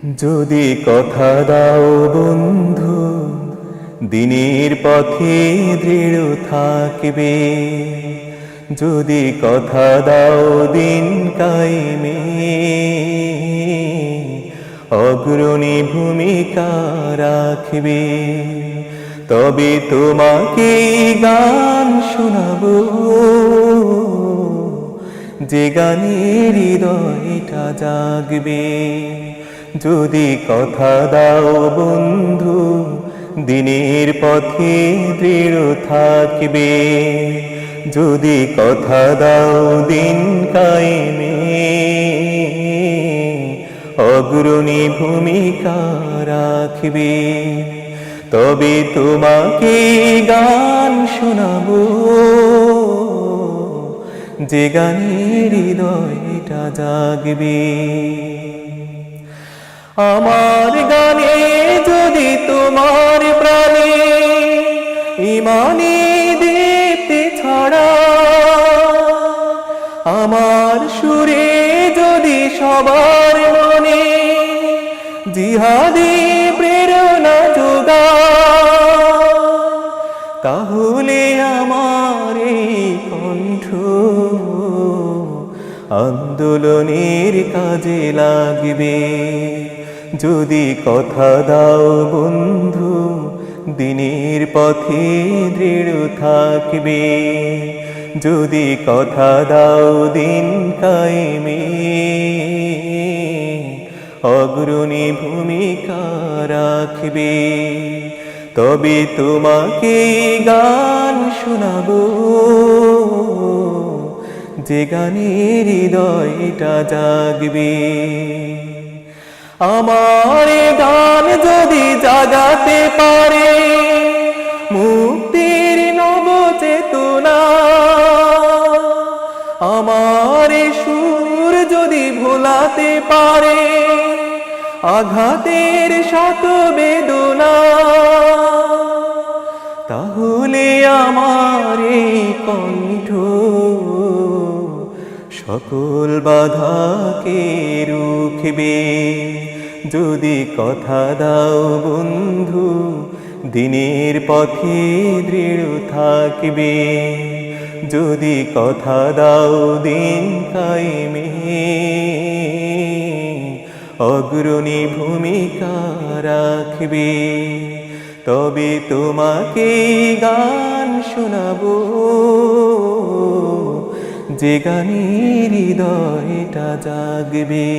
যদি কথা দাও বন্ধু, দিনের পথে দৃঢ় থাকবে। যদি কথা দাও দিন কায়েমে, অগ্রণী ভূমিকা রাখবে। তবে তোমাকে গান শোনাবো, যে গানের হৃদয়টা জাগবে। যদি কথা দাও বন্ধু, দিনের পথে দৃঢ় থাকবে। যদি কথা দাও দিন কায়েমে, অগ্রণী ভূমিকা রাখবে। তবে তোমাকে গান শোনাবো, যে গানের হৃদয়টা জাগবে। আমার গানে যদি তোমার প্রাণে ইমানি দীপ্তি ছড়া, আমার সুরে যদি সবার মনে জিহাদি প্রেরণা যোগা, তাহলে আমার এই কণ্ঠ আন্দোলনের কাজে লাগবে। যদি কথা দাও বন্ধু, দিনের পথে দৃঢ় থাকবে। যদি কথা দাও দিন কায়েমে, অগ্রণী ভূমিকা রাখবে। তবে তোমাকে গান শোনাবো, যে গানের হৃদয়টা জাগবে। আমার গান যদি জাগাতে পারে মুক্তির নব চেতনা, আমার সুর যদি ভোলাতে পারে আঘাতের শত বেদনা, তাহলে আমার এই কণ্ঠ সকল বাধাকে রুখবে। যদি কথা দাও বন্ধু, দিনের পথে দৃঢ় থাকবে। যদি কথা দাও দিন কায়েমে, অগ্রণী ভূমিকা রাখবে। তবে তোমাকে গান শোনাবো, যে গানের হৃদয়টা জাগবে।